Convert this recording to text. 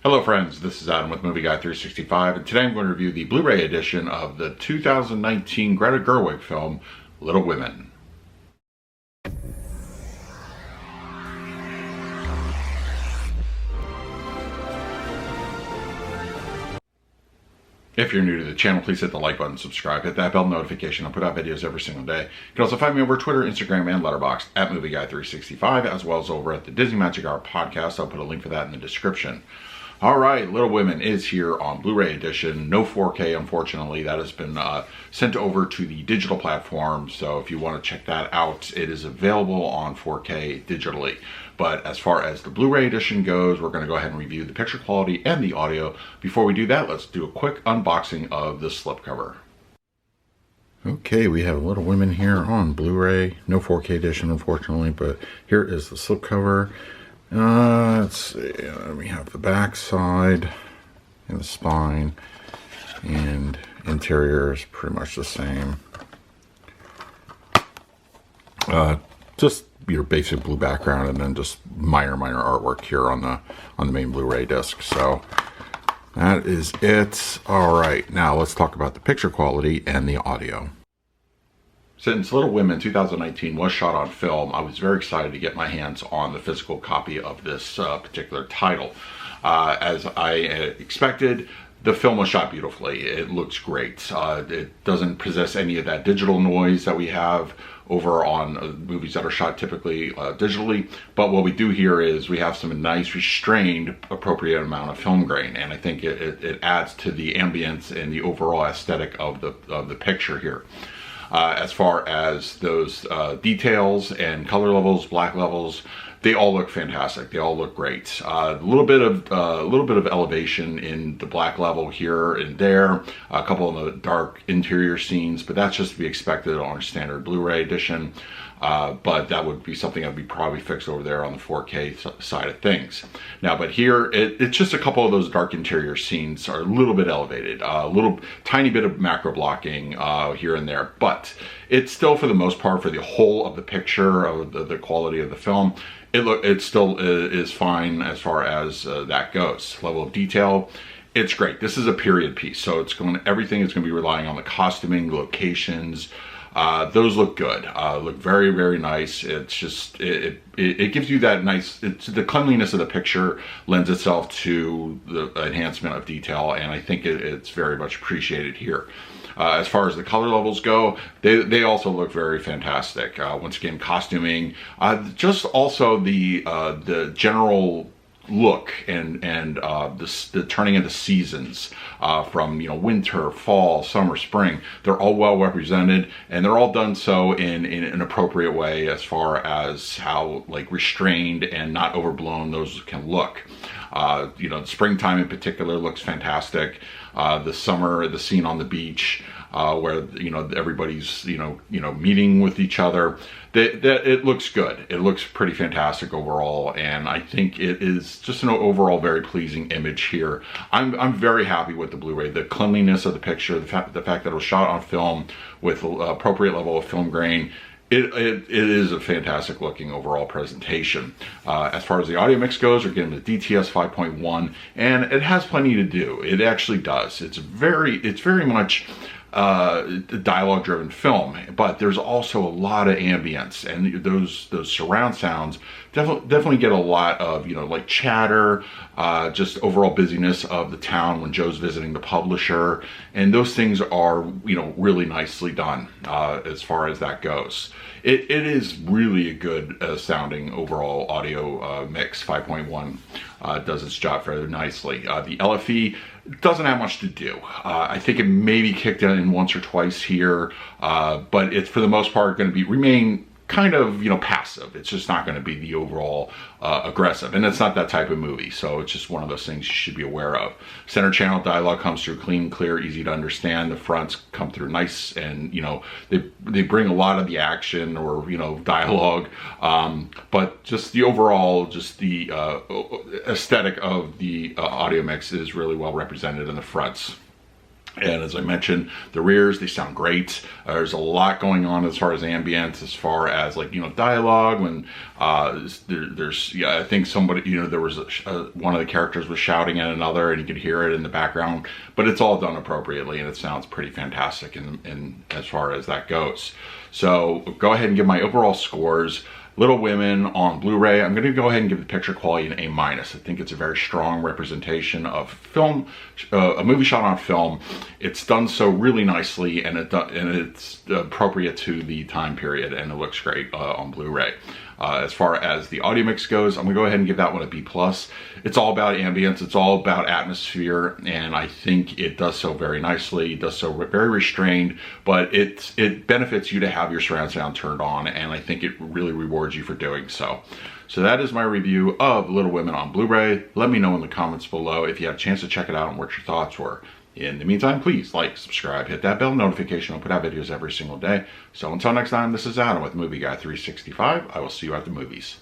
Hello friends, this is Adam with Movie Guy 365, and today I'm going to review the Blu-ray edition of the 2019 Greta Gerwig film, Little Women. If you're new to the channel, please hit the like button, subscribe, hit that bell notification. I put out videos every single day. You can also find me over Twitter, Instagram, and Letterboxd at Movie Guy 365, as well as over at the Disney Magic Hour podcast. I'll put a link for that in the description. All right, Little Women is here on Blu-ray edition. No 4K, unfortunately. That has been sent over to the digital platform, so if you want to check that out, it is available on 4K digitally. But as far as the Blu-ray edition goes, we're going to go ahead and review the picture quality and the audio. Before we do that, let's do a quick unboxing of the slipcover. Okay, we have Little Women here on Blu-ray. No 4K edition, unfortunately, but here is the slipcover. Let's see, we have the back side and the spine, and interior is pretty much the same. Just your basic blue background, and then just minor artwork here on the main Blu-ray disc. So that is it. All right, now let's talk about the picture quality and the audio. Since Little Women 2019 was shot on film, I was very excited to get my hands on the physical copy of this particular title. As I expected, the film was shot beautifully. It looks great. It doesn't possess any of that digital noise that we have over on movies that are shot typically digitally. But what we do here is we have some nice restrained appropriate amount of film grain, and I think it adds to the ambience and the overall aesthetic of the picture here. As far as those details and color levels, black levels, they all look fantastic. They all look great. A little bit of elevation in the black level here and there. A couple of the dark interior scenes, but that's just to be expected on a standard Blu-ray edition. But that would be something that would be probably fixed over there on the 4K side of things. Now, but here, it's just a couple of those dark interior scenes are a little bit elevated, a little tiny bit of macro blocking here and there, but it's still, for the most part, for the whole of the picture, of the quality of the film, it still is fine as far as that goes. Level of detail, it's great. This is a period piece, so everything is going to be relying on the costuming, locations. Those look good, look very nice. It's just, it gives you that nice, the cleanliness of the picture lends itself to the enhancement of detail, and I think it's very much appreciated here. As far as the color levels go, they also look very fantastic. Once again, costuming, just also the general look and the turning of the seasons from winter, fall, summer, spring. They're all well represented, and they're all done so in an appropriate way as far as how restrained and not overblown those can look. The springtime in particular looks fantastic. The summer, the scene on the beach, where everybody's meeting with each other, it looks good. It looks pretty fantastic overall, and I think it is just an overall very pleasing image here. I'm very happy with the Blu-ray, the cleanliness of the picture, the fact that it was shot on film with appropriate level of film grain. It is a fantastic looking overall presentation. As far as the audio mix goes, we're getting the DTS 5.1, and it has plenty to do. It actually does. It's very much dialogue driven film, but there's also a lot of ambience, and those surround sounds definitely get a lot of chatter, just overall busyness of the town when Joe's visiting the publisher, and those things are really nicely done as far as that goes. It is really a good sounding overall audio mix. 5.1 does its job very nicely. The LFE doesn't have much to do. I think it may be kicked in once or twice here, but it's for the most part going to remain kind of passive. It's just not going to be the overall aggressive, and it's not that type of movie, so it's just one of those things you should be aware of. Center channel dialogue comes through clean, clear, easy to understand. The fronts come through nice, and they bring a lot of the action or dialogue, but just the overall, just the aesthetic of the audio mix is really well represented in the fronts. And as I mentioned, the rears, they sound great. There's a lot going on as far as ambience, as far as like, you know, dialogue. When I think somebody, you know, there was one of the characters was shouting at another and you could hear it in the background, but it's all done appropriately and it sounds pretty fantastic in as far as that goes. So go ahead and give my overall scores. Little Women on Blu-ray, I'm going to go ahead and give the picture quality an A-. I think it's a very strong representation of film, a movie shot on film. It's done so really nicely, and it's appropriate to the time period, and it looks great on Blu-ray. As far as the audio mix goes, I'm going to go ahead and give that one a B+. It's all about ambience, it's all about atmosphere, and I think it does so very nicely. It does so very restrained, but it benefits you to have your surround sound turned on, and I think it really rewards you for doing so. So that is my review of Little Women on Blu-ray. Let me know in the comments below if you had a chance to check it out and what your thoughts were. In the meantime, please like, subscribe, hit that bell notification. I'll put out videos every single day. So until next time, this is Adam with Movie Guy 365. I will see you at the movies.